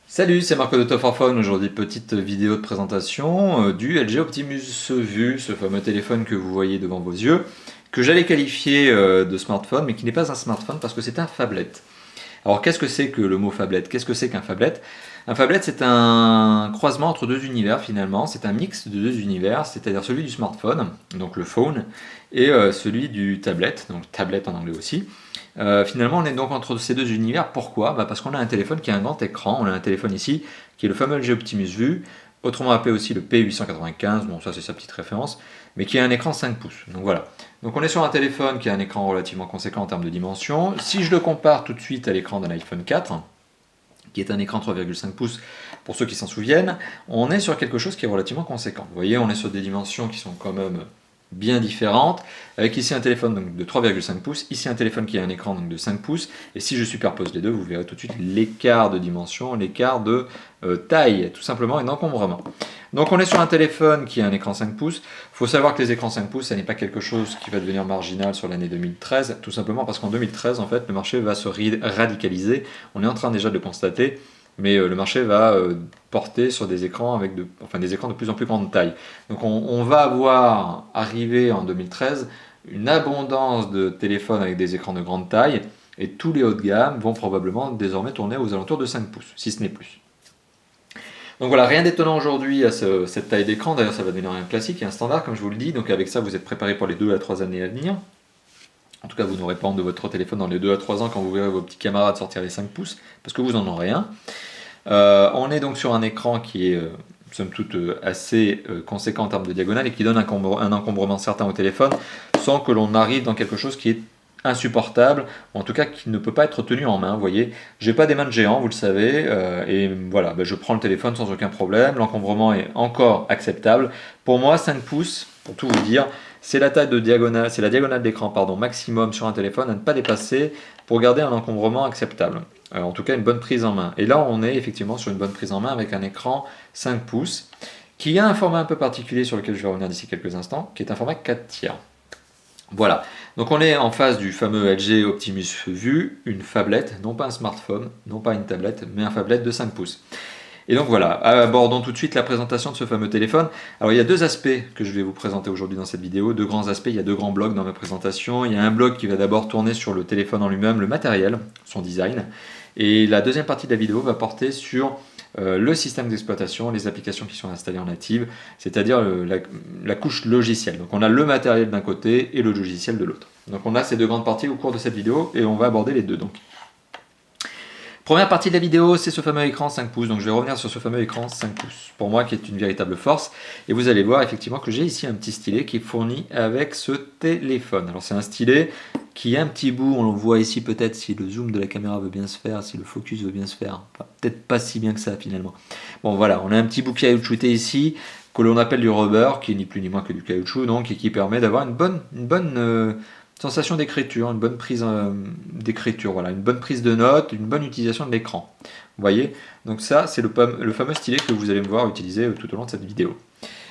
Salut, c'est Marco de Top for Phone. Aujourd'hui, petite vidéo de présentation du LG Optimus Vue, ce fameux téléphone que vous voyez devant vos yeux, que j'allais qualifier de smartphone, mais qui n'est pas un smartphone parce que c'est un phablet. Alors, qu'est-ce que c'est que le mot phablet? Qu'est-ce que c'est qu'un phablet? Un phablet, c'est un croisement entre deux univers finalement. C'est un mix de deux univers, c'est-à-dire celui du smartphone, donc le phone, et celui du tablet, donc tablet en anglais aussi. Finalement, on est donc entre ces deux univers. Pourquoi? Parce qu'on a un téléphone qui a un grand écran. On a un téléphone ici qui est le fameux LG Optimus Vue, autrement appelé aussi le P895. Bon, ça c'est sa petite référence, mais qui a un écran 5 pouces. Donc voilà. Donc on est sur un téléphone qui a un écran relativement conséquent en termes de dimension. Si je le compare tout de suite à l'écran d'un iPhone 4, qui est un écran 3,5 pouces pour ceux qui s'en souviennent, on est sur quelque chose qui est relativement conséquent. Vous voyez, on est sur des dimensions qui sont quand même bien différentes, avec ici un téléphone donc, de 3,5 pouces, ici un téléphone qui a un écran donc, de 5 pouces, et si je superpose les deux, vous verrez tout de suite l'écart de dimension, l'écart de taille, tout simplement, et d'encombrement. Donc on est sur un téléphone qui a un écran 5 pouces. Il faut savoir que les écrans 5 pouces, ça n'est pas quelque chose qui va devenir marginal sur l'année 2013, tout simplement parce qu'en 2013, en fait, le marché va se radicaliser. On est en train déjà de le constater, mais le marché va porter sur des écrans avec des écrans de plus en plus grande taille. Donc on va avoir arrivé en 2013 une abondance de téléphones avec des écrans de grande taille, et tous les hauts de gamme vont probablement désormais tourner aux alentours de 5 pouces, si ce n'est plus. Donc voilà, rien d'étonnant aujourd'hui à cette taille d'écran. D'ailleurs, ça va devenir un classique et un standard, comme je vous le dis. Donc avec ça, vous êtes préparé pour les 2 à 3 années à venir. En tout cas, vous n'aurez pas honte de votre téléphone dans les 2 à 3 ans quand vous verrez vos petits camarades sortir les 5 pouces, parce que vous n'en aurez rien. On est donc sur un écran qui est, somme toute, assez conséquent en termes de diagonale et qui donne un encombrement certain au téléphone, sans que l'on arrive dans quelque chose qui est insupportable, ou en tout cas qui ne peut pas être tenu en main. Vous voyez, j'ai pas des mains de géant, vous le savez, et voilà, je prends le téléphone sans aucun problème, l'encombrement est encore acceptable. Pour moi, 5 pouces, pour tout vous dire, c'est la taille de diagonale, c'est la diagonale d'écran maximum sur un téléphone à ne pas dépasser pour garder un encombrement acceptable. En tout cas, une bonne prise en main. Et là, on est effectivement sur une bonne prise en main avec un écran 5 pouces qui a un format un peu particulier sur lequel je vais revenir d'ici quelques instants, qui est un format 4 tiers. Voilà, donc on est en face du fameux LG Optimus Vue, une phablette, non pas un smartphone, non pas une tablette, mais un phablette de 5 pouces. Et donc voilà, abordons tout de suite la présentation de ce fameux téléphone. Alors il y a deux aspects que je vais vous présenter aujourd'hui dans cette vidéo, deux grands aspects, il y a deux grands blocs dans ma présentation. Il y a un bloc qui va d'abord tourner sur le téléphone en lui-même, le matériel, son design. Et la deuxième partie de la vidéo va porter sur le système d'exploitation, les applications qui sont installées en native, c'est-à-dire la couche logicielle. Donc on a le matériel d'un côté et le logiciel de l'autre. Donc on a ces deux grandes parties au cours de cette vidéo et on va aborder les deux. Donc, première partie de la vidéo, c'est ce fameux écran 5 pouces. Donc je vais revenir sur ce fameux écran 5 pouces, pour moi qui est une véritable force. Et vous allez voir effectivement que j'ai ici un petit stylet qui est fourni avec ce téléphone. Alors c'est un stylet qui a un petit bout, on le voit ici peut-être si le zoom de la caméra veut bien se faire, si le focus veut bien se faire. Enfin, peut-être pas si bien que ça finalement. Bon voilà, on a un petit bout caoutchouté ici, que l'on appelle du rubber, qui est ni plus ni moins que du caoutchouc, donc, et qui permet d'avoir une bonne sensation d'écriture, une bonne prise d'écriture, voilà, une bonne prise de notes, une bonne utilisation de l'écran. Vous voyez? Donc ça, c'est le fameux stylet que vous allez me voir utiliser tout au long de cette vidéo.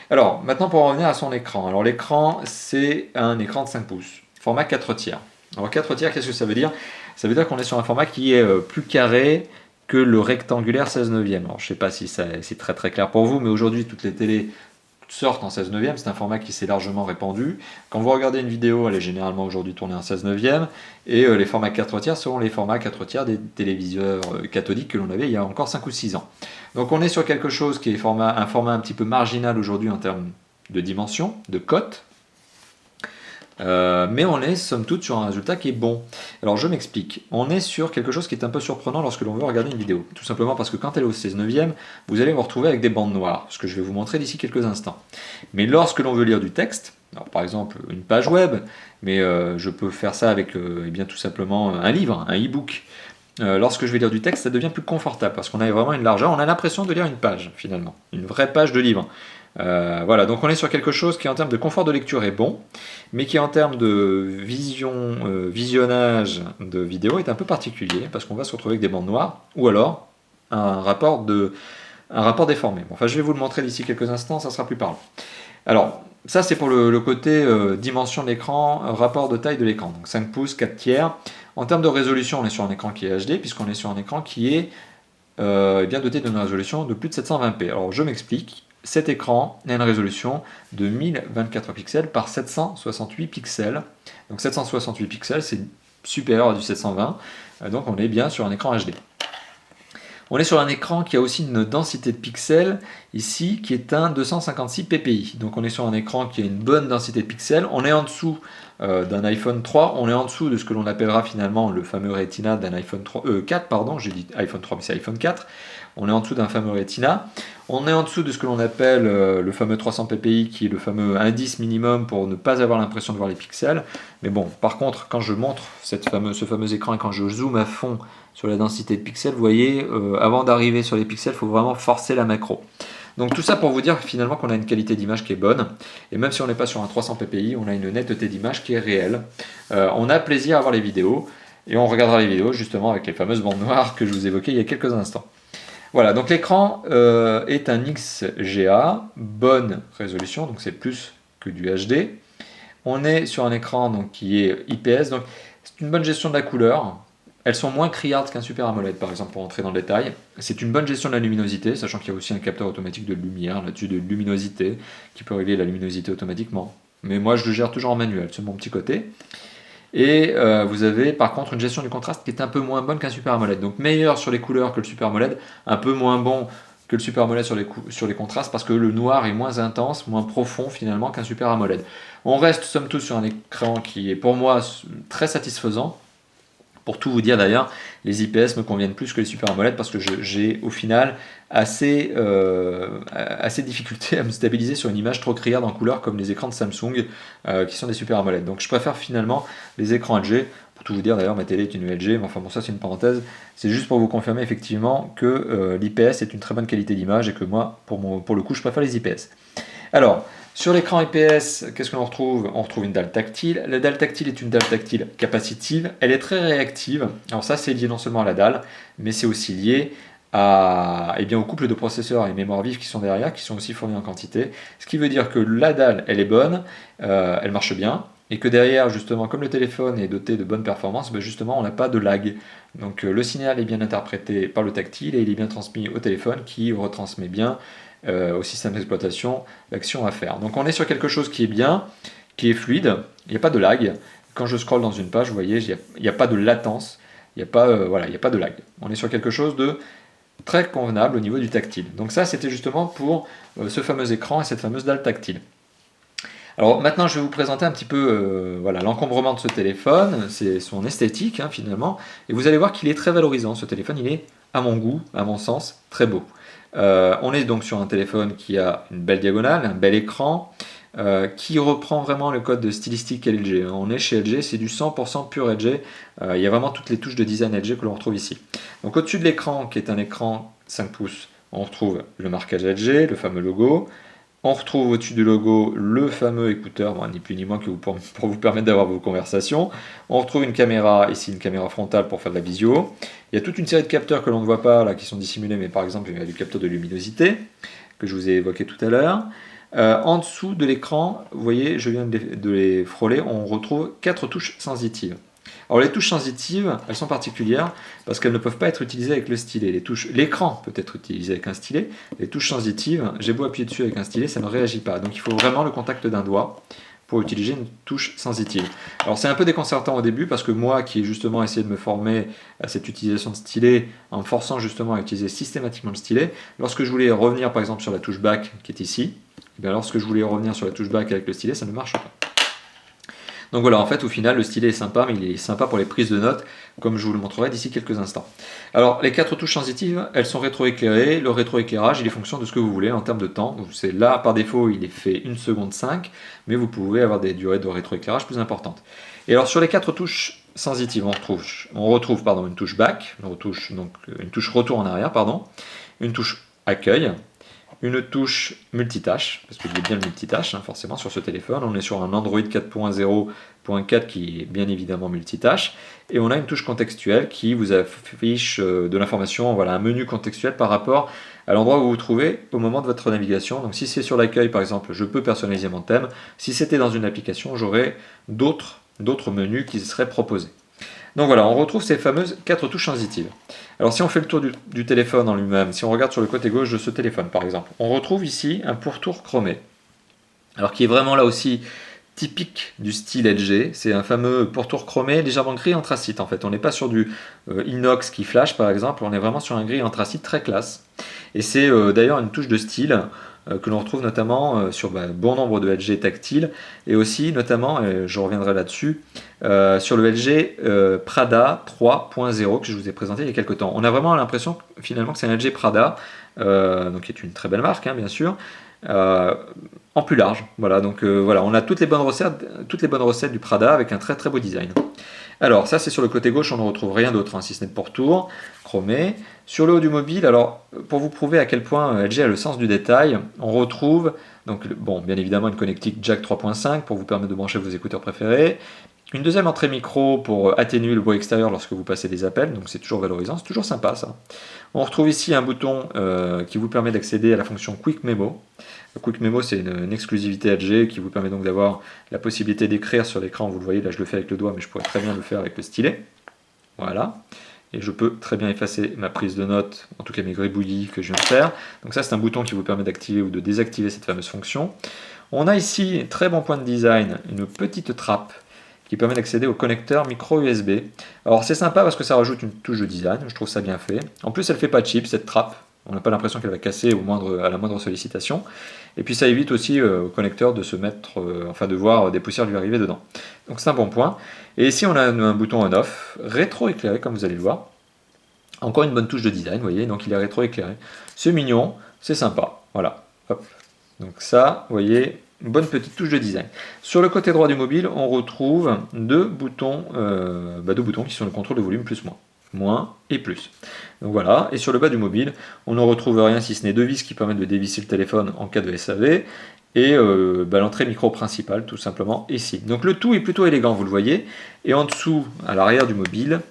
Alors, maintenant pour en revenir à son écran. Alors l'écran, c'est un écran de 5 pouces, format 4 tiers. Alors 4 tiers, qu'est-ce que ça veut dire? Ça veut dire qu'on est sur un format qui est plus carré que le rectangulaire 16 neuvième. Alors je ne sais pas si c'est très très clair pour vous, mais aujourd'hui toutes les télés sortent en 16 neuvième, c'est un format qui s'est largement répandu. Quand vous regardez une vidéo, elle est généralement aujourd'hui tournée en 16 neuvième, et les formats 4 tiers seront les formats 4 tiers des téléviseurs cathodiques que l'on avait il y a encore 5 ou 6 ans. Donc on est sur quelque chose qui est un format un petit peu marginal aujourd'hui en termes de dimension, de cote, mais on est somme toute sur un résultat qui est bon. Alors je m'explique, on est sur quelque chose qui est un peu surprenant lorsque l'on veut regarder une vidéo, tout simplement parce que quand elle est au 16 neuvième, vous allez vous retrouver avec des bandes noires, ce que je vais vous montrer d'ici quelques instants. Mais lorsque l'on veut lire du texte, alors par exemple une page web, mais je peux faire ça avec eh bien, tout simplement un livre, un e-book. Lorsque je vais lire du texte, ça devient plus confortable parce qu'on a vraiment une largeur, on a l'impression de lire une page finalement, une vraie page de livre. Voilà, donc on est sur quelque chose qui en termes de confort de lecture est bon, mais qui en termes de visionnage de vidéo est un peu particulier, parce qu'on va se retrouver avec des bandes noires, ou alors un rapport déformé. Bon, enfin, je vais vous le montrer d'ici quelques instants, ça sera plus parlant. Alors, ça c'est pour le côté dimension de l'écran, rapport de taille de l'écran, donc 5 pouces, 4 tiers. En termes de résolution, on est sur un écran qui est HD, puisqu'on est sur un écran qui est est bien doté d'une résolution de plus de 720p. Alors je m'explique, cet écran a une résolution de 1024 pixels par 768 pixels. Donc 768 pixels, c'est supérieur à du 720, donc on est bien sur un écran HD. On est sur un écran qui a aussi une densité de pixels, ici, qui est un 256 ppi. Donc on est sur un écran qui a une bonne densité de pixels. On est en dessous d'un iPhone 3, on est en dessous de ce que l'on appellera finalement le fameux Retina d'un iPhone 4, pardon, j'ai dit iPhone 3 mais c'est iPhone 4. On est en dessous d'un fameux Retina. On est en dessous de ce que l'on appelle le fameux 300 ppi, qui est le fameux indice minimum pour ne pas avoir l'impression de voir les pixels. Mais bon, par contre, quand je montre ce fameux écran et quand je zoome à fond sur la densité de pixels, vous voyez, avant d'arriver sur les pixels, il faut vraiment forcer la macro. Donc tout ça pour vous dire finalement qu'on a une qualité d'image qui est bonne, et même si on n'est pas sur un 300 ppi, on a une netteté d'image qui est réelle. On a plaisir à voir les vidéos, et on regardera les vidéos justement avec les fameuses bandes noires que je vous évoquais il y a quelques instants. Voilà, donc l'écran est un XGA, bonne résolution, donc c'est plus que du HD. On est sur un écran donc, qui est IPS, donc c'est une bonne gestion de la couleur. Elles sont moins criardes qu'un Super AMOLED par exemple, pour entrer dans le détail. C'est une bonne gestion de la luminosité, sachant qu'il y a aussi un capteur automatique de lumière là-dessus, de luminosité, qui peut régler la luminosité automatiquement. Mais moi je le gère toujours en manuel, c'est mon petit côté. Et vous avez par contre une gestion du contraste qui est un peu moins bonne qu'un Super AMOLED. Donc meilleur sur les couleurs que le Super AMOLED, un peu moins bon que le Super AMOLED sur les contrastes, parce que le noir est moins intense, moins profond finalement qu'un Super AMOLED. On reste somme toute sur un écran qui est pour moi très satisfaisant. Pour tout vous dire d'ailleurs, les IPS me conviennent plus que les Super AMOLED parce que j'ai au final assez difficulté à me stabiliser sur une image trop criarde en couleur comme les écrans de Samsung qui sont des Super AMOLED. Donc je préfère finalement les écrans LG. Pour tout vous dire d'ailleurs, ma télé est une LG, mais enfin bon, ça c'est une parenthèse. C'est juste pour vous confirmer effectivement que l'IPS est une très bonne qualité d'image et que moi, pour le coup, je préfère les IPS. Alors, sur l'écran IPS, qu'est-ce que l'on retrouve? On retrouve une dalle tactile. La dalle tactile est une dalle tactile capacitive. Elle est très réactive. Alors ça, c'est lié non seulement à la dalle, mais c'est aussi lié au couple de processeurs et mémoire vive qui sont derrière, qui sont aussi fournis en quantité. Ce qui veut dire que la dalle, elle est bonne, elle marche bien, et que derrière, justement, comme le téléphone est doté de bonnes performances, justement, on n'a pas de lag. Donc le signal est bien interprété par le tactile et il est bien transmis au téléphone qui retransmet bien au système d'exploitation l'action à faire. Donc on est sur quelque chose qui est bien, qui est fluide, il n'y a pas de lag. Quand je scrolle dans une page, vous voyez, il n'y a pas de latence, il n'y a pas de lag. On est sur quelque chose de très convenable au niveau du tactile. Donc ça, c'était justement pour ce fameux écran et cette fameuse dalle tactile. Alors maintenant, je vais vous présenter un petit peu l'encombrement de ce téléphone, c'est son esthétique finalement, et vous allez voir qu'il est très valorisant. Ce téléphone, il est, à mon goût, à mon sens, très beau. On est donc sur un téléphone qui a une belle diagonale, un bel écran, qui reprend vraiment le code de stylistique LG. On est chez LG, c'est du 100% pur LG. Il y a vraiment toutes les touches de design LG que l'on retrouve ici. Donc au-dessus de l'écran, qui est un écran 5 pouces, on retrouve le marquage LG, le fameux logo. On retrouve au-dessus du logo le fameux écouteur, ni plus ni moins que pour vous permettre d'avoir vos conversations. On retrouve une caméra, ici une caméra frontale pour faire de la visio. Il y a toute une série de capteurs que l'on ne voit pas, là, qui sont dissimulés, mais par exemple, il y a du capteur de luminosité, que je vous ai évoqué tout à l'heure. En dessous de l'écran, vous voyez, je viens de les frôler, on retrouve 4 touches sensitives. Alors les touches sensitives, elles sont particulières parce qu'elles ne peuvent pas être utilisées avec le stylet. L'écran peut être utilisé avec un stylet. Les touches sensitives, j'ai beau appuyer dessus avec un stylet, ça ne réagit pas. Donc il faut vraiment le contact d'un doigt pour utiliser une touche sensitive. Alors c'est un peu déconcertant au début parce que moi qui ai justement essayé de me former à cette utilisation de stylet en me forçant justement à utiliser systématiquement le stylet, lorsque je voulais revenir par exemple sur la touche back qui est ici, lorsque je voulais revenir sur la touche back avec le stylet, ça ne marche pas. Donc voilà, en fait, au final, le stylet est sympa, mais il est sympa pour les prises de notes, comme je vous le montrerai d'ici quelques instants. Alors, les 4 touches sensitives, elles sont rétroéclairées. Le rétroéclairage, il est fonction de ce que vous voulez en termes de temps. Donc, c'est là, par défaut, il est fait 1 seconde 5, mais vous pouvez avoir des durées de rétroéclairage plus importantes. Et alors, sur les 4 touches sensitives, on retrouve une touche back, une touche retour en arrière, une touche accueil, une touche multitâche, parce qu'il y a bien le multitâche, forcément, sur ce téléphone. On est sur un Android 4.0.4 qui est bien évidemment multitâche. Et on a une touche contextuelle qui vous affiche de l'information, un menu contextuel par rapport à l'endroit où vous vous trouvez au moment de votre navigation. Donc si c'est sur l'accueil, par exemple, je peux personnaliser mon thème. Si c'était dans une application, j'aurais d'autres menus qui seraient proposés. Donc voilà, on retrouve ces fameuses 4 touches sensitives. Alors si on fait le tour du téléphone en lui-même, si on regarde sur le côté gauche de ce téléphone par exemple, on retrouve ici un pourtour chromé. Alors qui est vraiment là aussi typique du style LG, c'est un fameux pourtour chromé légèrement gris anthracite en fait. On n'est pas sur du inox qui flash par exemple, on est vraiment sur un gris anthracite très classe. Et c'est d'ailleurs une touche de style que l'on retrouve notamment sur bon nombre de LG tactiles et aussi notamment, et je reviendrai là-dessus, sur le LG Prada 3.0 que je vous ai présenté il y a quelques temps. On a vraiment l'impression finalement que c'est un LG Prada, donc qui est une très belle marque bien sûr, en plus large. Voilà, donc voilà, on a toutes les bonnes recettes du Prada avec un très très beau design. Alors ça c'est sur le côté gauche, on ne retrouve rien d'autre, si ce n'est le pourtour chromé. Sur le haut du mobile, alors pour vous prouver à quel point LG a le sens du détail, on retrouve donc bon, bien évidemment une connectique jack 3.5 pour vous permettre de brancher vos écouteurs préférés. Une deuxième entrée micro pour atténuer le bruit extérieur lorsque vous passez des appels, donc c'est toujours valorisant, c'est toujours sympa ça. On retrouve ici un bouton qui vous permet d'accéder à la fonction Quick Memo. Le Quick Memo, c'est une exclusivité LG qui vous permet donc d'avoir la possibilité d'écrire sur l'écran. Vous le voyez, là je le fais avec le doigt, mais je pourrais très bien le faire avec le stylet. Voilà. Et je peux très bien effacer ma prise de notes, en tout cas mes gribouillis que je viens de faire. Donc ça, c'est un bouton qui vous permet d'activer ou de désactiver cette fameuse fonction. On a ici, très bon point de design, une petite trappe qui permet d'accéder au connecteur micro USB. Alors c'est sympa parce que ça rajoute une touche de design, je trouve ça bien fait. En plus, elle fait pas cheap cette trappe. On n'a pas l'impression qu'elle va casser à la moindre sollicitation. Et puis ça évite aussi au connecteur de se mettre, enfin de voir des poussières lui arriver dedans. Donc c'est un bon point. Et ici on a un bouton on-off, rétro-éclairé comme vous allez le voir. Encore une bonne touche de design, vous voyez, donc il est rétro-éclairé. C'est mignon, c'est sympa. Voilà. Hop. Donc ça, vous voyez, une bonne petite touche de design. Sur le côté droit du mobile, on retrouve deux boutons qui sont le contrôle de volume plus moins et plus. Donc voilà, et sur le bas du mobile, on ne retrouve rien si ce n'est deux vis qui permettent de dévisser le téléphone en cas de SAV, et l'entrée micro principale tout simplement ici. Donc le tout est plutôt élégant, vous le voyez, et en dessous, à l'arrière du mobile,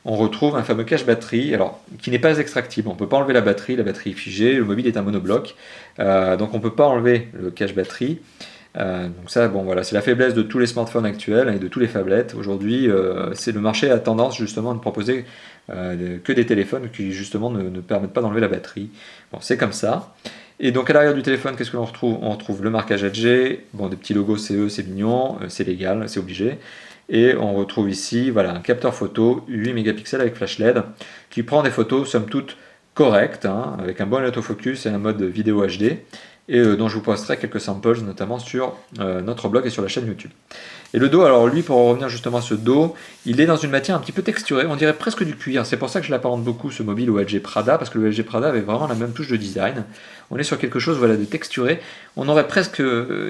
on retrouve un fameux cache batterie, alors qui n'est pas extractible, on ne peut pas enlever la batterie est figée, le mobile est un monobloc, donc on ne peut pas enlever le cache batterie. Donc ça, bon voilà, c'est la faiblesse de tous les smartphones actuels et de tous les phablettes. Aujourd'hui, c'est le marché a tendance justement à ne proposer que des téléphones qui justement ne permettent pas d'enlever la batterie. Bon, c'est comme ça. Et donc à l'arrière du téléphone, qu'est-ce que l'on retrouve? On retrouve le marquage LG, bon, des petits logos CE, c'est mignon, c'est légal, c'est obligé. Et on retrouve ici voilà, un capteur photo 8 mégapixels avec flash LED qui prend des photos somme toute correctes, hein, avec un bon autofocus et un mode vidéo HD, et dont je vous posterai quelques samples notamment sur notre blog et sur la chaîne YouTube. Et le dos, alors lui, pour revenir justement à ce dos, il est dans une matière un petit peu texturée, on dirait presque du cuir. C'est pour ça que je l'apparente beaucoup ce mobile au LG Prada, parce que le LG Prada avait vraiment la même touche de design. On est sur quelque chose voilà, de texturé. On aurait presque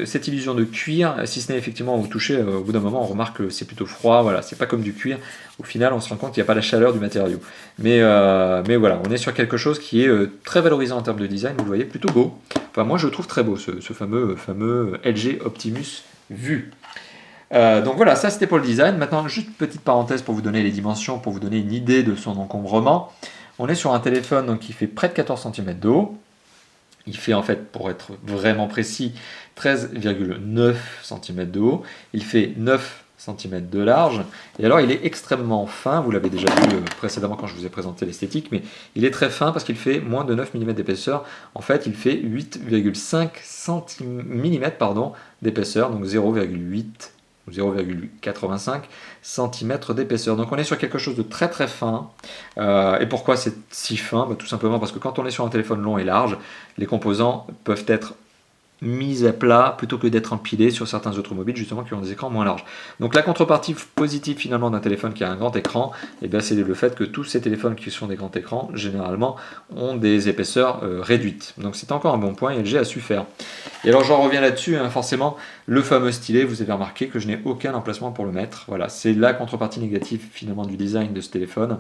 cette illusion de cuir, si ce n'est effectivement au toucher, au bout d'un moment on remarque que c'est plutôt froid, voilà, c'est pas comme du cuir. Au final on se rend compte qu'il n'y a pas la chaleur du matériau. Mais voilà, on est sur quelque chose qui est très valorisant en termes de design, vous le voyez, plutôt beau. Enfin moi je le trouve très beau, ce fameux LG Optimus Vue. Donc voilà, ça c'était pour le design. Maintenant, juste une petite parenthèse pour vous donner les dimensions, pour vous donner une idée de son encombrement. On est sur un téléphone donc, qui fait près de 14 cm de haut. Il fait en fait, pour être vraiment précis, 13,9 cm de haut. Il fait 9 cm de large. Et alors, il est extrêmement fin. Vous l'avez déjà vu précédemment quand je vous ai présenté l'esthétique, mais il est très fin parce qu'il fait moins de 9 mm d'épaisseur. En fait, il fait 8,5 mm d'épaisseur, donc 0,8 ou 0,85 cm d'épaisseur. Donc on est sur quelque chose de très très fin. Et pourquoi c'est si fin? Tout simplement parce que quand on est sur un téléphone long et large, les composants peuvent être mis à plat plutôt que d'être empilés sur certains autres mobiles justement qui ont des écrans moins larges. Donc la contrepartie positive finalement d'un téléphone qui a un grand écran, c'est le fait que tous ces téléphones qui sont des grands écrans généralement ont des épaisseurs réduites. Donc c'est encore un bon point, LG a su faire. Et alors j'en reviens là-dessus, hein, forcément le fameux stylet, vous avez remarqué que je n'ai aucun emplacement pour le mettre. Voilà, c'est la contrepartie négative finalement du design de ce téléphone.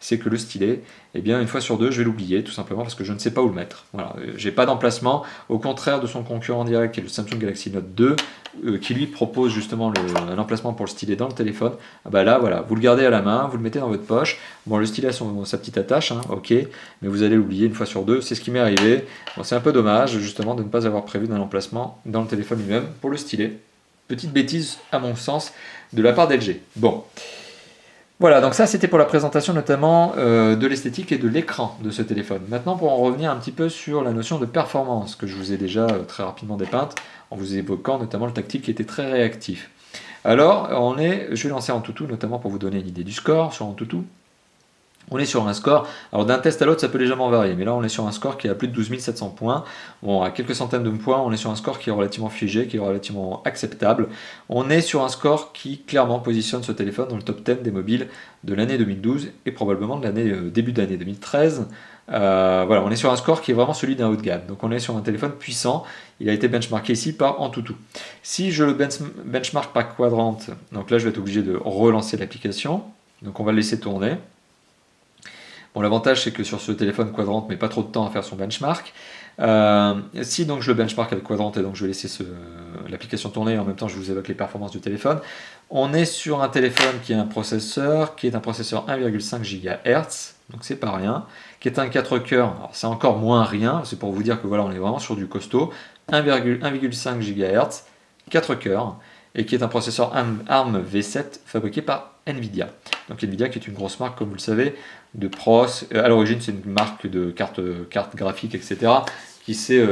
C'est que le stylet, une fois sur deux, je vais l'oublier, tout simplement parce que je ne sais pas où le mettre. Voilà, j'ai pas d'emplacement, au contraire de son concurrent direct, qui est le Samsung Galaxy Note 2, qui lui propose justement un emplacement pour le stylet dans le téléphone. Là, voilà, vous le gardez à la main, vous le mettez dans votre poche. Bon, le stylet a sa petite attache, hein, ok, mais vous allez l'oublier une fois sur deux. C'est ce qui m'est arrivé. Bon, c'est un peu dommage, justement, de ne pas avoir prévu d'un emplacement dans le téléphone lui-même pour le stylet. Petite bêtise, à mon sens, de la part d'LG. Bon. Voilà, donc ça c'était pour la présentation notamment de l'esthétique et de l'écran de ce téléphone. Maintenant pour en revenir un petit peu sur la notion de performance que je vous ai déjà très rapidement dépeinte en vous évoquant notamment le tactile qui était très réactif. Alors je vais lancer Antutu notamment pour vous donner une idée du score sur Antutu. On est sur un score, alors d'un test à l'autre ça peut légèrement varier, mais là on est sur un score qui est à plus de 12 700 points. Bon, à quelques centaines de points, on est sur un score qui est relativement figé, qui est relativement acceptable. On est sur un score qui clairement positionne ce téléphone dans le top 10 des mobiles de l'année 2012 et probablement de l'année début d'année 2013. Voilà, on est sur un score qui est vraiment celui d'un haut de gamme. Donc on est sur un téléphone puissant. Il a été benchmarké ici par Antutu. Si je le benchmark par Quadrant, donc là je vais être obligé de relancer l'application. Donc on va le laisser tourner. Bon, l'avantage c'est que sur ce téléphone Quadrant met pas trop de temps à faire son benchmark. Si donc je le benchmark avec Quadrant et donc je vais laisser l'application tourner et en même temps je vous évoque les performances du téléphone, on est sur un téléphone qui a un processeur 1,5 GHz, donc c'est pas rien, qui est un 4 cœurs, alors c'est encore moins rien, c'est pour vous dire que voilà on est vraiment sur du costaud, 1,5 GHz, 4 cœurs, et qui est un processeur ARM V7 fabriqué par Nvidia. Donc Nvidia qui est une grosse marque comme vous le savez de pros, à l'origine c'est une marque de cartes graphiques etc. qui s'est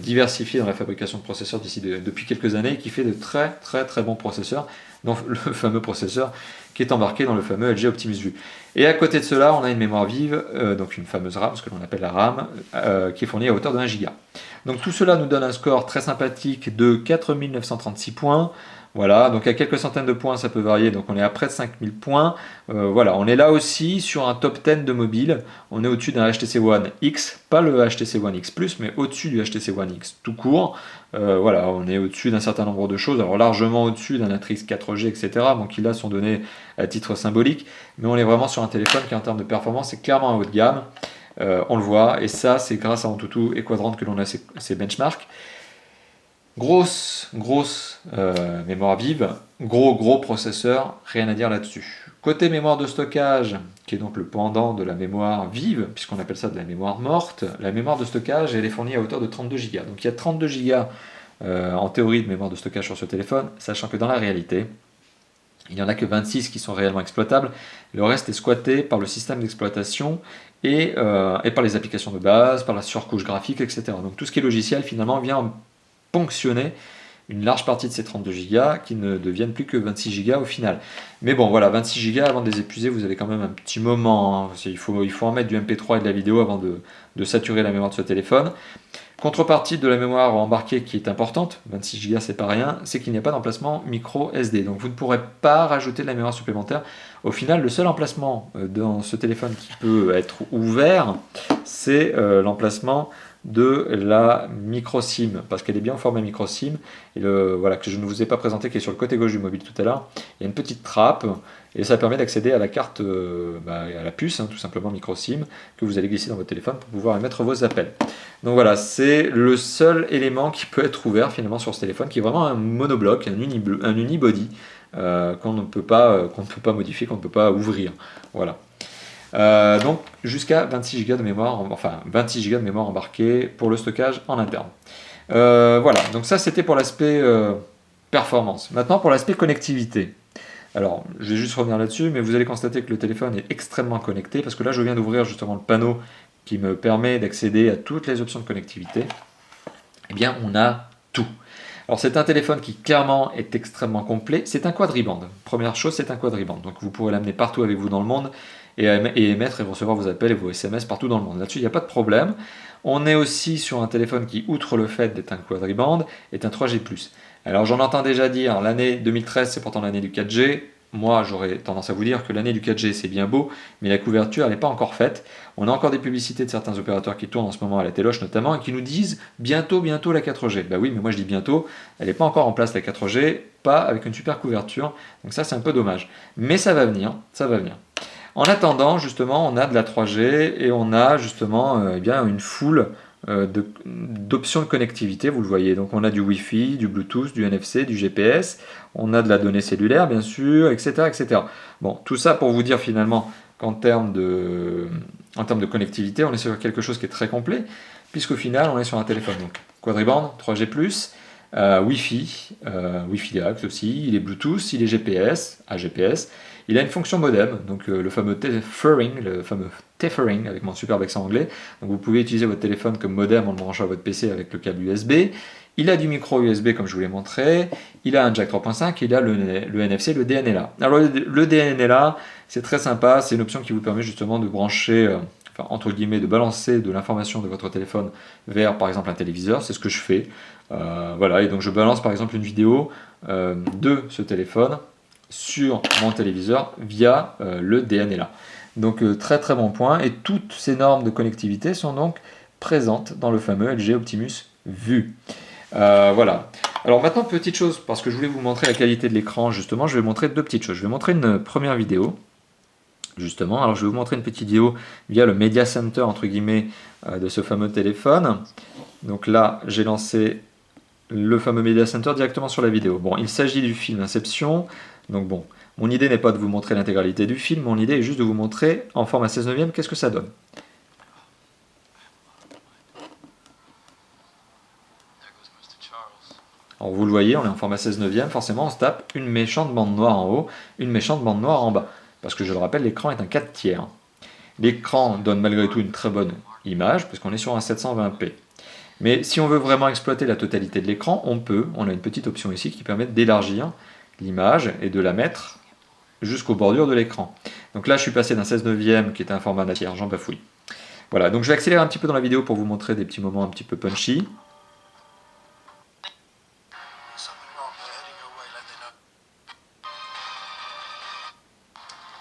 diversifiée dans la fabrication de processeurs depuis quelques années et qui fait de très très très bons processeurs, donc le fameux processeur qui est embarqué dans le fameux LG Optimus Vue. Et à côté de cela on a une mémoire vive, donc une fameuse RAM, ce que l'on appelle la RAM, qui est fournie à hauteur de 1 Go. Donc tout cela nous donne un score très sympathique de 4936 points. Voilà, donc à quelques centaines de points ça peut varier, donc on est à près de 5000 points. Voilà, on est là aussi sur un top 10 de mobile. On est au-dessus d'un HTC One X, pas le HTC One X Plus, mais au-dessus du HTC One X tout court. Voilà, on est au-dessus d'un certain nombre de choses, alors largement au-dessus d'un Matrix 4G, etc. Donc qui là sont donnés à titre symbolique, mais on est vraiment sur un téléphone qui en termes de performance est clairement un haut de gamme. On le voit, et ça c'est grâce à Antutu et Quadrant que l'on a ces benchmarks. Grosse mémoire vive, gros processeur, rien à dire là-dessus. Côté mémoire de stockage, qui est donc le pendant de la mémoire vive, puisqu'on appelle ça de la mémoire morte, la mémoire de stockage elle est fournie à hauteur de 32 Go. Donc il y a 32 Go en théorie de mémoire de stockage sur ce téléphone, sachant que dans la réalité, il n'y en a que 26 qui sont réellement exploitables. Le reste est squatté par le système d'exploitation et par les applications de base, par la surcouche graphique, etc. Donc tout ce qui est logiciel finalement vient ponctionner une large partie de ces 32 Go qui ne deviennent plus que 26 Go au final. Mais bon voilà, 26 Go avant de les épuiser, vous avez quand même un petit moment, hein. Il faut en mettre du MP3 et de la vidéo avant de saturer la mémoire de ce téléphone. Contrepartie de la mémoire embarquée qui est importante, 26 Go c'est pas rien, c'est qu'il n'y a pas d'emplacement micro SD. Donc vous ne pourrez pas rajouter de la mémoire supplémentaire. Au final, le seul emplacement dans ce téléphone qui peut être ouvert, c'est l'emplacement de la micro SIM, parce qu'elle est bien au format micro SIM, et voilà, que je ne vous ai pas présenté, qui est sur le côté gauche du mobile tout à l'heure. Il y a une petite trappe, et ça permet d'accéder à la carte, à la puce, hein, tout simplement micro SIM, que vous allez glisser dans votre téléphone pour pouvoir émettre vos appels. Donc voilà, c'est le seul élément qui peut être ouvert finalement sur ce téléphone, qui est vraiment un monobloc, un unibody, qu'on ne peut pas modifier, qu'on ne peut pas ouvrir. Voilà. Donc jusqu'à 26 Go de mémoire, enfin 26 Go de mémoire embarquée pour le stockage en interne. Voilà, donc ça c'était pour l'aspect performance. Maintenant pour l'aspect connectivité. Alors je vais juste revenir là-dessus, mais vous allez constater que le téléphone est extrêmement connecté, parce que là je viens d'ouvrir justement le panneau qui me permet d'accéder à toutes les options de connectivité. Eh bien on a tout. Alors c'est un téléphone qui clairement est extrêmement complet, c'est un quadriband. Première chose, c'est un quadriband, donc vous pourrez l'amener partout avec vous dans le monde et émettre et recevoir vos appels et vos SMS partout dans le monde. Là-dessus, il n'y a pas de problème. On est aussi sur un téléphone qui, outre le fait d'être un quadriband, est un 3G+. Alors j'en entends déjà dire, l'année 2013 c'est pourtant l'année du 4G. Moi j'aurais tendance à vous dire que l'année du 4G c'est bien beau, mais la couverture elle n'est pas encore faite. On a encore des publicités de certains opérateurs qui tournent en ce moment à la téloche notamment et qui nous disent bientôt la 4G. Bah oui, mais moi je dis bientôt, elle n'est pas encore en place la 4G, pas avec une super couverture, donc ça c'est un peu dommage. Mais ça va venir, ça va venir. En attendant, justement, on a de la 3G et on a justement une foule d'options de connectivité, vous le voyez. Donc on a du Wi-Fi, du Bluetooth, du NFC, du GPS, on a de la donnée cellulaire, bien sûr, etc., etc. Bon, tout ça pour vous dire finalement qu'en termes de connectivité, on est sur quelque chose qui est très complet, puisqu'au final, on est sur un téléphone donc quadriband, 3G+, Wi-Fi, Wi-Fi direct aussi, il est Bluetooth, il est GPS, AGPS, Il a une fonction modem, donc le fameux tethering avec mon superbe accent anglais. Donc vous pouvez utiliser votre téléphone comme modem en le branchant à votre PC avec le câble USB. Il a du micro USB comme je vous l'ai montré, il a un jack 3.5, il a le NFC, le DNLA. Alors le DNLA, c'est très sympa, c'est une option qui vous permet justement de brancher, enfin entre guillemets, de balancer de l'information de votre téléphone vers par exemple un téléviseur, c'est ce que je fais. Voilà, et donc je balance par exemple une vidéo de ce téléphone sur mon téléviseur via le DNLA. Donc très très bon point, et toutes ces normes de connectivité sont donc présentes dans le fameux LG Optimus Vue. Voilà. Alors maintenant, petite chose, parce que je voulais vous montrer la qualité de l'écran, justement, je vais montrer deux petites choses. Je vais montrer une première vidéo, justement. Alors je vais vous montrer une petite vidéo via le Media Center, entre guillemets, de ce fameux téléphone. Donc là, j'ai lancé le fameux Media Center directement sur la vidéo. Bon, il s'agit du film Inception. Donc bon, mon idée n'est pas de vous montrer l'intégralité du film, mon idée est juste de vous montrer en format 16/9 qu'est-ce que ça donne. Alors vous le voyez, on est en format 16/9, forcément on se tape une méchante bande noire en haut, une méchante bande noire en bas. Parce que je le rappelle, l'écran est un 4/3. L'écran donne malgré tout une très bonne image, puisqu'on est sur un 720p. Mais si on veut vraiment exploiter la totalité de l'écran, on a une petite option ici qui permet d'élargir l'image et de la mettre jusqu'aux bordures de l'écran. Donc là je suis passé d'un 16/9 qui était un format natif, j'en bafouille. Voilà, donc je vais accélérer un petit peu dans la vidéo pour vous montrer des petits moments un petit peu punchy.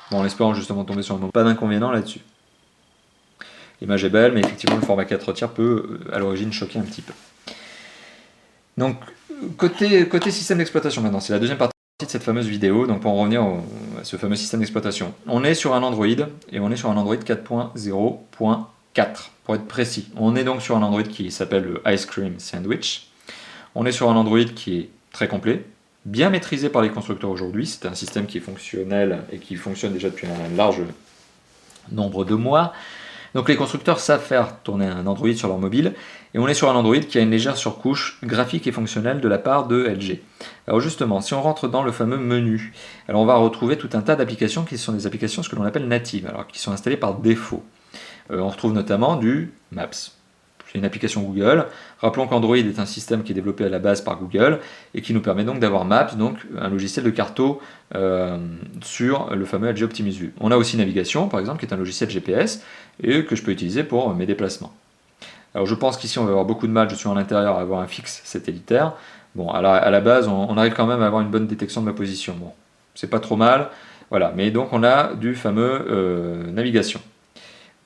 Bon, en espérant justement tomber sur un moment. Pas d'inconvénient là-dessus. L'image est belle, mais effectivement le format 4/3 peut à l'origine choquer un petit peu. Donc, côté système d'exploitation maintenant, c'est la deuxième partie de cette fameuse vidéo, donc pour en revenir à ce fameux système d'exploitation. On est sur un Android, et on est sur un Android 4.0.4, pour être précis. On est donc sur un Android qui s'appelle le Ice Cream Sandwich. On est sur un Android qui est très complet, bien maîtrisé par les constructeurs aujourd'hui. C'est un système qui est fonctionnel et qui fonctionne déjà depuis un large nombre de mois. Donc les constructeurs savent faire tourner un Android sur leur mobile, et on est sur un Android qui a une légère surcouche graphique et fonctionnelle de la part de LG. Alors justement, si on rentre dans le fameux menu, alors on va retrouver tout un tas d'applications qui sont des applications ce que l'on appelle natives, alors qui sont installées par défaut. On retrouve notamment du Maps. C'est une application Google. Rappelons qu'Android est un système qui est développé à la base par Google et qui nous permet donc d'avoir Maps, donc un logiciel de carto sur le fameux LG Optimus Vue. On a aussi Navigation, par exemple, qui est un logiciel GPS et que je peux utiliser pour mes déplacements. Alors je pense qu'ici on va avoir beaucoup de mal, je suis en intérieur, à avoir un fixe satellitaire. Bon, à la base, on arrive quand même à avoir une bonne détection de ma position. Bon, c'est pas trop mal. Voilà, mais donc on a du fameux Navigation.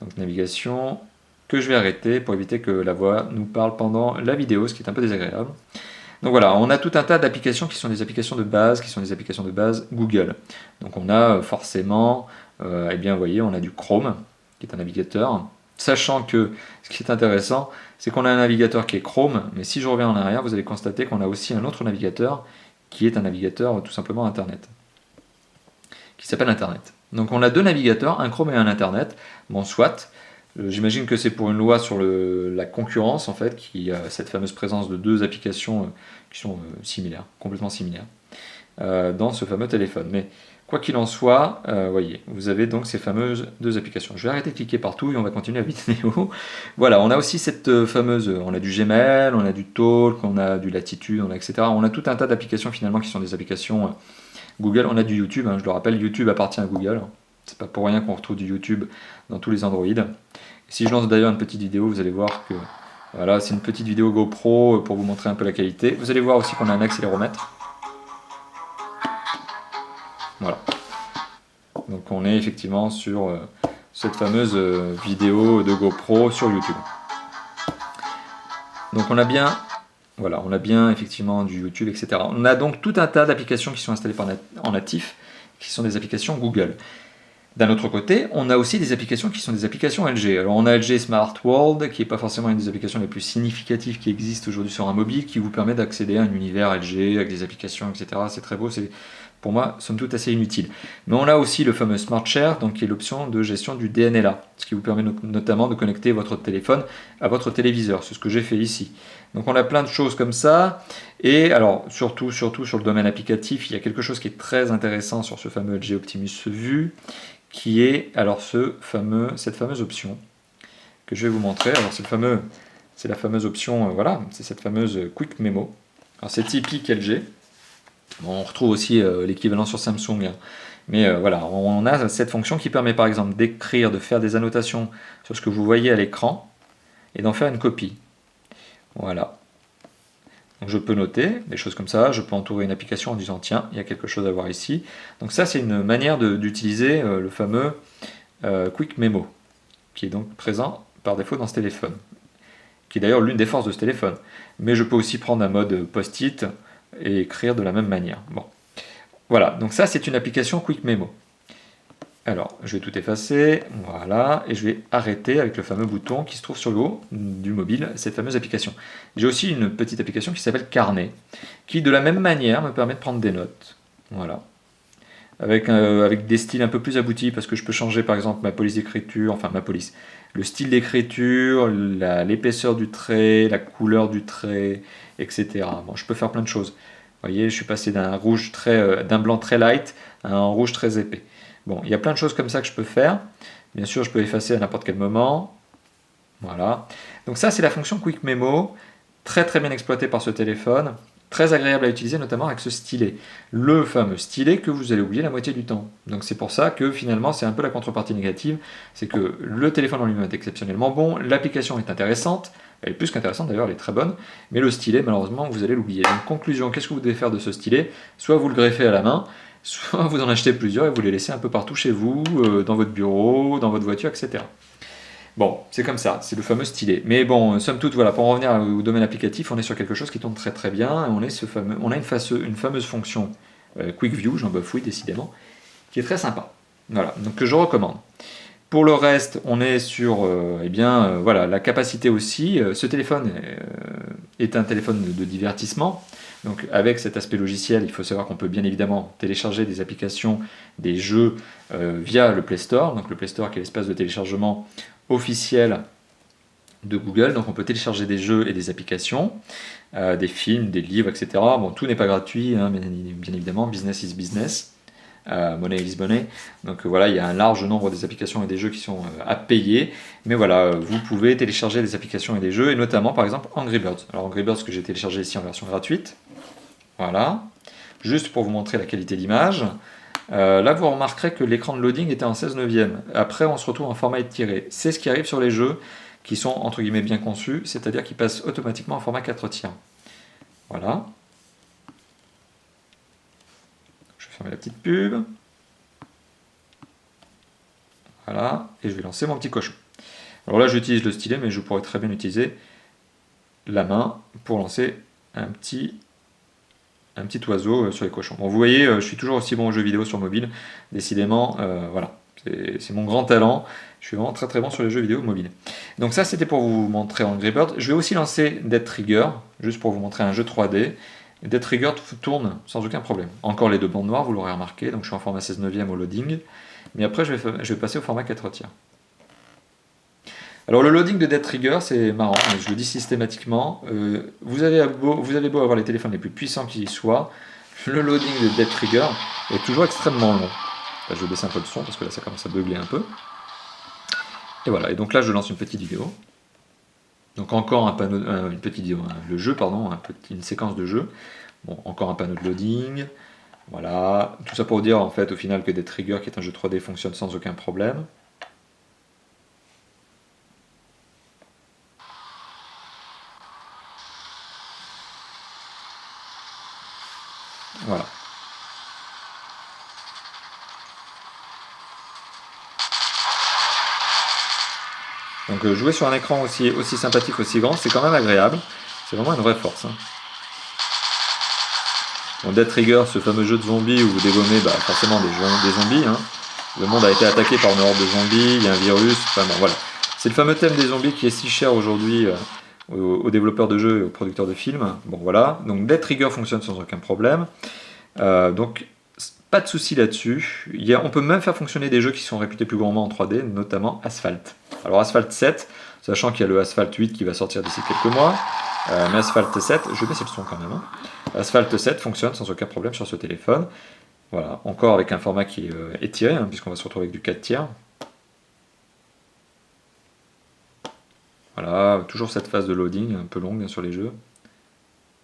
Donc Navigation que je vais arrêter pour éviter que la voix nous parle pendant la vidéo, ce qui est un peu désagréable. Donc voilà, on a tout un tas d'applications qui sont des applications de base, Google. Donc on a forcément, eh bien vous voyez, on a du Chrome, qui est un navigateur. Sachant que ce qui est intéressant, c'est qu'on a un navigateur qui est Chrome, mais si je reviens en arrière, vous allez constater qu'on a aussi un autre navigateur, qui est un navigateur tout simplement Internet, qui s'appelle Internet. Donc on a deux navigateurs, un Chrome et un Internet. Bon, soit. J'imagine que c'est pour une loi sur la concurrence, en fait, qui a cette fameuse présence de deux applications qui sont similaires, complètement similaires, dans ce fameux téléphone. Mais quoi qu'il en soit, voyez, vous avez donc ces fameuses deux applications. Je vais arrêter de cliquer partout et on va continuer la vidéo. Voilà, on a aussi cette fameuse, on a du Gmail, on a du Talk, on a du Latitude, on a etc. On a tout un tas d'applications finalement qui sont des applications Google. On a du YouTube, hein, je le rappelle, YouTube appartient à Google. C'est pas pour rien qu'on retrouve du YouTube dans tous les Android. Si je lance d'ailleurs une petite vidéo, vous allez voir que voilà, c'est une petite vidéo GoPro pour vous montrer un peu la qualité. Vous allez voir aussi qu'on a un accéléromètre. Voilà. Donc on est effectivement sur cette fameuse vidéo de GoPro sur YouTube. Donc on a bien, voilà, on a bien effectivement du YouTube, etc. On a donc tout un tas d'applications qui sont installées en natif, qui sont des applications Google. D'un autre côté, on a aussi des applications qui sont des applications LG. Alors on a LG Smart World, qui n'est pas forcément une des applications les plus significatives qui existent aujourd'hui sur un mobile, qui vous permet d'accéder à un univers LG avec des applications, etc. C'est très beau, pour moi, somme toute assez inutile. Mais on a aussi le fameux Smart Share, donc qui est l'option de gestion du DNLA, ce qui vous permet notamment de connecter votre téléphone à votre téléviseur. C'est ce que j'ai fait ici. Donc on a plein de choses comme ça. Et alors, surtout sur le domaine applicatif, il y a quelque chose qui est très intéressant sur ce fameux LG Optimus Vue, qui est alors cette fameuse option que je vais vous montrer. Alors c'est la fameuse option, voilà, c'est cette fameuse Quick Memo. Alors c'est typique LG. Bon, on retrouve aussi l'équivalent sur Samsung, hein. Mais voilà, on a cette fonction qui permet par exemple d'écrire, de faire des annotations sur ce que vous voyez à l'écran et d'en faire une copie. Voilà. Donc je peux noter des choses comme ça, je peux entourer une application en disant tiens, il y a quelque chose à voir ici. Donc ça c'est une manière d'utiliser le fameux Quick Memo, qui est donc présent par défaut dans ce téléphone, qui est d'ailleurs l'une des forces de ce téléphone. Mais je peux aussi prendre un mode post-it et écrire de la même manière. Bon. Voilà, donc ça c'est une application Quick Memo. Alors, je vais tout effacer, voilà, et je vais arrêter avec le fameux bouton qui se trouve sur le haut du mobile, cette fameuse application. J'ai aussi une petite application qui s'appelle Carnet, qui de la même manière me permet de prendre des notes. Voilà. Avec des styles un peu plus aboutis, parce que je peux changer par exemple ma police d'écriture, enfin ma police, le style d'écriture, l'épaisseur du trait, la couleur du trait, etc. Bon, je peux faire plein de choses. Vous voyez, je suis passé d'un blanc très light à un rouge très épais. Bon, il y a plein de choses comme ça que je peux faire. Bien sûr, je peux effacer à n'importe quel moment. Voilà. Donc ça, c'est la fonction Quick Memo, très très bien exploitée par ce téléphone, très agréable à utiliser, notamment avec ce stylet. Le fameux stylet que vous allez oublier la moitié du temps. Donc c'est pour ça que finalement, c'est un peu la contrepartie négative, c'est que le téléphone en lui-même est exceptionnellement bon, l'application est intéressante, elle est plus qu'intéressante d'ailleurs, elle est très bonne, mais le stylet, malheureusement, vous allez l'oublier. Donc conclusion, qu'est-ce que vous devez faire de ce stylet? Soit vous le greffez à la main, soit vous en achetez plusieurs et vous les laissez un peu partout chez vous, dans votre bureau, dans votre voiture, etc. Bon, c'est comme ça, c'est le fameux stylet. Mais bon, somme toute, voilà, pour en revenir au domaine applicatif, on est sur quelque chose qui tourne très très bien. Et on a une fameuse fonction Quick View, j'en bafouille décidément, qui est très sympa. Voilà, donc que je recommande. Pour le reste, on est sur voilà, la capacité aussi. Ce téléphone est un téléphone de divertissement. Donc avec cet aspect logiciel, il faut savoir qu'on peut bien évidemment télécharger des applications, des jeux via le Play Store. Donc le Play Store qui est l'espace de téléchargement officiel de Google. Donc on peut télécharger des jeux et des applications, des films, des livres, etc. Bon, tout n'est pas gratuit, hein, bien évidemment, business is business. Money is money. Donc voilà, il y a un large nombre des applications et des jeux qui sont à payer. Mais voilà, vous pouvez télécharger des applications et des jeux, et notamment par exemple Angry Birds. Alors Angry Birds que j'ai téléchargé ici en version gratuite. Voilà. Juste pour vous montrer la qualité d'image. Là, vous remarquerez que l'écran de loading était en 16/9. Après, on se retrouve en format étiré. C'est ce qui arrive sur les jeux qui sont entre guillemets bien conçus, c'est-à-dire qu'ils passent automatiquement en format 4/3. Voilà. Je vais fermer la petite pub. Voilà. Et je vais lancer mon petit cochon. Alors là, j'utilise le stylet, mais je pourrais très bien utiliser la main pour lancer un petit oiseau sur les cochons. Bon, vous voyez, je suis toujours aussi bon aux jeux vidéo sur mobile. Décidément, voilà, c'est mon grand talent. Je suis vraiment très très bon sur les jeux vidéo mobile. Donc ça, c'était pour vous montrer Angry Birds. Je vais aussi lancer Dead Trigger, juste pour vous montrer un jeu 3D. Dead Trigger tourne sans aucun problème. Encore les deux bandes noires, vous l'aurez remarqué. Donc je suis en format 16/9 au loading. Mais après, je vais passer au format 4/3. Alors le loading de Dead Trigger, c'est marrant, je le dis systématiquement, vous avez beau avoir les téléphones les plus puissants qui soient, le loading de Dead Trigger est toujours extrêmement long. Là, je vais baisser un peu le son parce que là ça commence à beugler un peu. Et voilà, et donc là je lance une petite vidéo. Donc encore un panneau, une petite vidéo, le jeu, pardon, une séquence de jeu. Bon, encore un panneau de loading. Voilà, tout ça pour dire en fait au final que Dead Trigger, qui est un jeu 3D, fonctionne sans aucun problème. Voilà. Donc jouer sur un écran aussi sympathique, aussi grand, c'est quand même agréable. C'est vraiment une vraie force. Hein. Bon, Dead Trigger, ce fameux jeu de zombies où vous dégommez forcément des zombies. Hein. Le monde a été attaqué par une horde de zombies, il y a un virus, enfin bon voilà. C'est le fameux thème des zombies qui est si cher aujourd'hui aux développeurs de jeux et aux producteurs de films. Bon voilà, donc Dead Trigger fonctionne sans aucun problème. Donc pas de souci là-dessus. On peut même faire fonctionner des jeux qui sont réputés plus gourmands en 3D, notamment Asphalt. Alors Asphalt 7, sachant qu'il y a le Asphalt 8 qui va sortir d'ici quelques mois, mais Asphalt 7, je vais baisser le son quand même. Asphalt 7 fonctionne sans aucun problème sur ce téléphone. Voilà, encore avec un format qui est étiré, puisqu'on va se retrouver avec du 4 tiers. Voilà, toujours cette phase de loading un peu longue sur les jeux.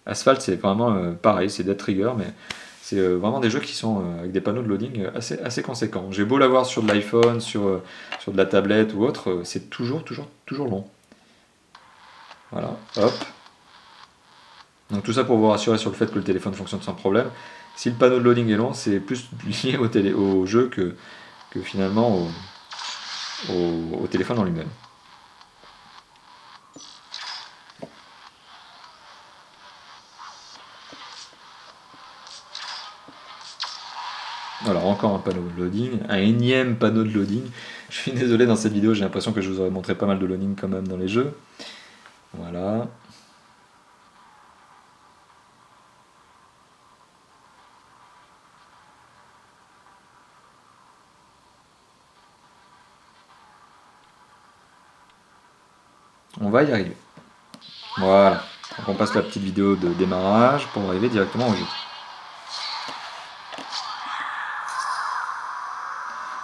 Asphalt, c'est vraiment pareil, c'est Dead Trigger, mais c'est vraiment des jeux qui sont avec des panneaux de loading assez conséquents. J'ai beau l'avoir sur de l'iPhone, sur de la tablette ou autre, c'est toujours long. Voilà, hop. Donc tout ça pour vous rassurer sur le fait que le téléphone fonctionne sans problème. Si le panneau de loading est long, c'est plus lié au jeu que finalement au téléphone en lui-même. Alors encore un panneau de loading, un énième panneau de loading. Je suis désolé, dans cette vidéo j'ai l'impression que je vous aurais montré pas mal de loading quand même dans les jeux. Voilà. On va y arriver. Voilà. Donc on passe la petite vidéo de démarrage pour arriver directement au jeu.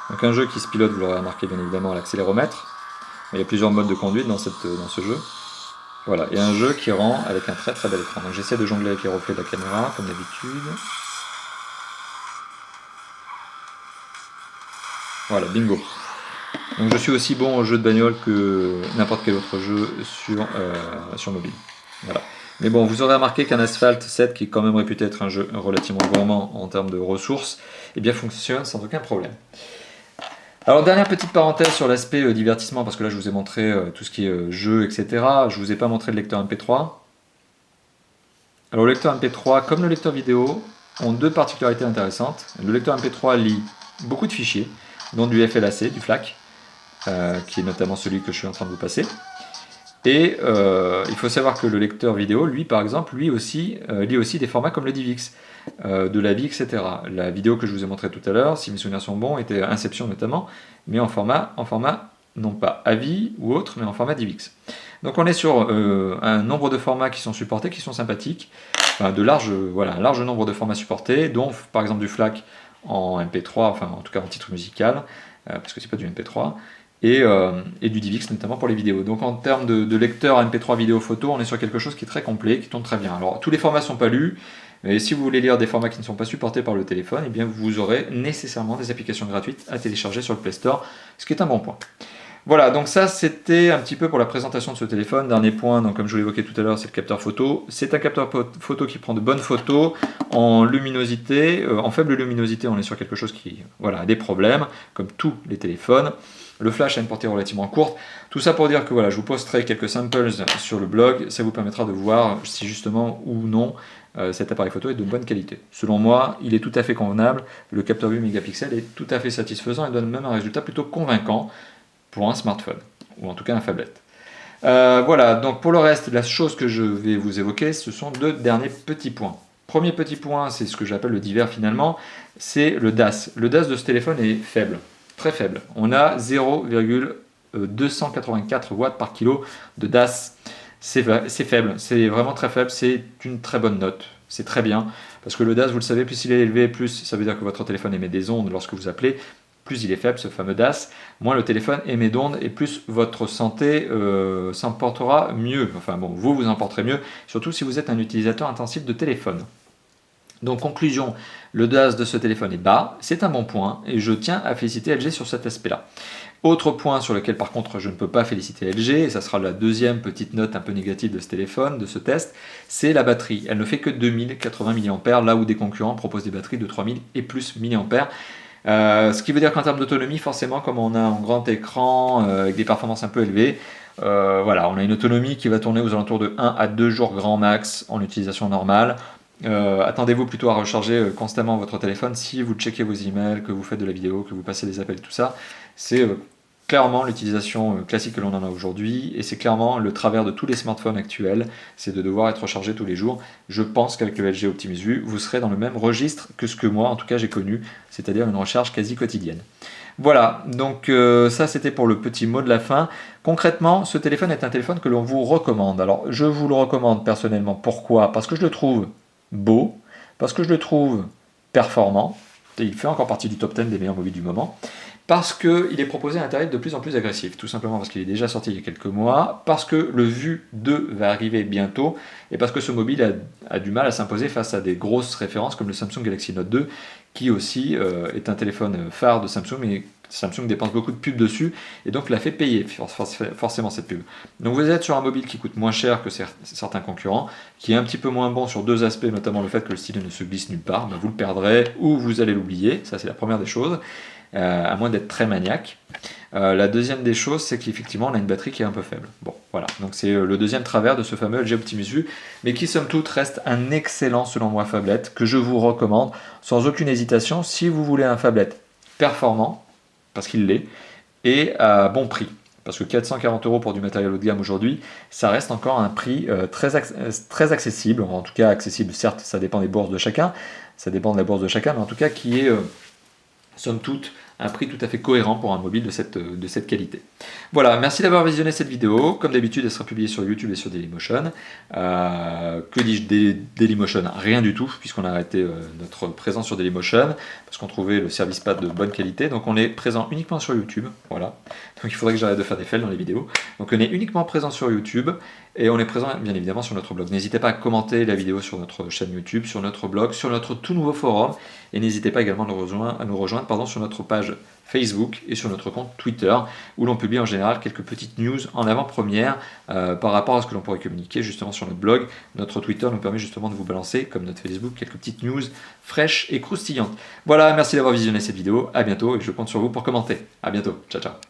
Donc un jeu qui se pilote, vous l'aurez remarqué bien évidemment à l'accéléromètre. Il y a plusieurs modes de conduite dans ce jeu. Voilà, et un jeu qui rend avec un très bel écran. Donc j'essaie de jongler avec les reflets de la caméra, comme d'habitude. Voilà, bingo. Donc je suis aussi bon au jeu de bagnole que n'importe quel autre jeu sur mobile. Voilà. Mais bon, vous aurez remarqué qu'un Asphalt 7, qui est quand même réputé être un jeu relativement gourmand en termes de ressources, eh bien fonctionne sans aucun problème. Alors dernière petite parenthèse sur l'aspect divertissement, parce que là je vous ai montré tout ce qui est jeu, etc. Je ne vous ai pas montré le lecteur MP3. Alors le lecteur MP3, comme le lecteur vidéo, ont deux particularités intéressantes. Le lecteur MP3 lit beaucoup de fichiers, dont du FLAC, du FLAC, qui est notamment celui que je suis en train de vous passer. Et il faut savoir que le lecteur vidéo, lui par exemple, lit aussi des formats comme le DivX, de la vie, etc. La vidéo que je vous ai montrée tout à l'heure, si mes souvenirs sont bons, était Inception notamment, mais en format non pas AVI ou autre, mais en format DivX. Donc on est sur un nombre de formats qui sont supportés, qui sont sympathiques, enfin un large nombre de formats supportés, dont par exemple du FLAC en MP3, enfin en tout cas en titre musical, parce que c'est pas du MP3, et du DivX notamment pour les vidéos. Donc en termes de lecteur MP3 vidéo photo, on est sur quelque chose qui est très complet, qui tourne très bien. Alors tous les formats ne sont pas lus, mais si vous voulez lire des formats qui ne sont pas supportés par le téléphone, eh bien vous aurez nécessairement des applications gratuites à télécharger sur le Play Store, ce qui est un bon point. Voilà, donc ça c'était un petit peu pour la présentation de ce téléphone. Dernier point, donc comme je vous l'évoquais tout à l'heure, c'est le capteur photo. C'est un capteur photo qui prend de bonnes photos en luminosité, en faible luminosité, on est sur quelque chose qui a des problèmes, comme tous les téléphones. Le flash a une portée relativement courte. Tout ça pour dire que voilà, je vous posterai quelques samples sur le blog. Ça vous permettra de voir si justement ou non cet appareil photo est de bonne qualité. Selon moi, il est tout à fait convenable. Le capteur 8 mégapixels est tout à fait satisfaisant et donne même un résultat plutôt convaincant pour un smartphone, ou en tout cas un phablette. Voilà, donc pour le reste, la chose que je vais vous évoquer, ce sont deux derniers petits points. Premier petit point, c'est ce que j'appelle le divers finalement, c'est le DAS. Le DAS de ce téléphone est faible. Très faible. On a 0,284 watts par kilo de DAS. C'est faible, c'est vraiment très faible, c'est une très bonne note, c'est très bien, parce que le DAS, vous le savez, plus il est élevé, plus ça veut dire que votre téléphone émet des ondes lorsque vous appelez, plus il est faible, ce fameux DAS, moins le téléphone émet d'ondes, et plus votre santé s'en portera mieux, enfin bon, vous en porterez mieux, surtout si vous êtes un utilisateur intensif de téléphone. Donc conclusion, le DAS de ce téléphone est bas, c'est un bon point et je tiens à féliciter LG sur cet aspect-là. Autre point sur lequel par contre je ne peux pas féliciter LG, et ça sera la deuxième petite note un peu négative de ce téléphone, de ce test, c'est la batterie. Elle ne fait que 2080 mAh, là où des concurrents proposent des batteries de 3000 et plus mAh. Ce qui veut dire qu'en termes d'autonomie, forcément, comme on a un grand écran avec des performances un peu élevées, voilà, on a une autonomie qui va tourner aux alentours de 1 à 2 jours grand max en utilisation normale. Attendez-vous plutôt à recharger constamment votre téléphone si vous checkez vos emails, que vous faites de la vidéo, que vous passez des appels, tout ça. C'est clairement l'utilisation classique que l'on en a aujourd'hui, et c'est clairement le travers de tous les smartphones actuels, c'est de devoir être rechargé tous les jours. Je pense qu'avec le LG Optimus Vue, vous serez dans le même registre que ce que moi, en tout cas, j'ai connu, c'est-à-dire une recharge quasi quotidienne. Voilà, donc ça c'était pour le petit mot de la fin. Concrètement, ce téléphone est un téléphone que l'on vous recommande. Alors, je vous le recommande personnellement. Pourquoi? Parce que je le trouve beau, parce que je le trouve performant, et il fait encore partie du top 10 des meilleurs mobiles du moment, parce qu'il est proposé à un tarif de plus en plus agressif, tout simplement parce qu'il est déjà sorti il y a quelques mois, parce que le Vue 2 va arriver bientôt, et parce que ce mobile a du mal à s'imposer face à des grosses références comme le Samsung Galaxy Note 2, qui aussi est un téléphone phare de Samsung, et Samsung dépense beaucoup de pubs dessus, et donc l'a fait payer forcément cette pub. Donc vous êtes sur un mobile qui coûte moins cher que certains concurrents, qui est un petit peu moins bon sur deux aspects, notamment le fait que le stylet ne se glisse nulle part, vous le perdrez ou vous allez l'oublier, ça c'est la première des choses. À moins d'être très maniaque. La deuxième des choses, c'est qu'effectivement, on a une batterie qui est un peu faible. Bon, voilà. Donc c'est le deuxième travers de ce fameux LG Optimus Vue, mais qui, somme toute, reste un excellent, selon moi, phablette, que je vous recommande sans aucune hésitation si vous voulez un phablette performant, parce qu'il l'est, et à bon prix. Parce que 440 € pour du matériel haut de gamme aujourd'hui, ça reste encore un prix très accessible. En tout cas, accessible, certes, ça dépend des bourses de chacun, ça dépend de la bourse de chacun, mais en tout cas, qui est somme toute, un prix tout à fait cohérent pour un mobile de cette qualité. Voilà, merci d'avoir visionné cette vidéo. Comme d'habitude, elle sera publiée sur YouTube et sur Dailymotion. Que dis-je, Dailymotion? Rien du tout, puisqu'on a arrêté notre présence sur Dailymotion, parce qu'on trouvait le service pas de bonne qualité. Donc on est présent uniquement sur YouTube. Voilà. Donc il faudrait que j'arrête de faire des fails dans les vidéos. Donc on est uniquement présent sur YouTube, et on est présent bien évidemment sur notre blog. N'hésitez pas à commenter la vidéo sur notre chaîne YouTube, sur notre blog, sur notre tout nouveau forum, et n'hésitez pas également à nous rejoindre sur notre page Facebook et sur notre compte Twitter, où l'on publie en général quelques petites news en avant-première par rapport à ce que l'on pourrait communiquer justement sur notre blog. Notre Twitter nous permet justement de vous balancer, comme notre Facebook, quelques petites news fraîches et croustillantes. Voilà, merci d'avoir visionné cette vidéo, à bientôt, et je compte sur vous pour commenter. À bientôt, ciao ciao.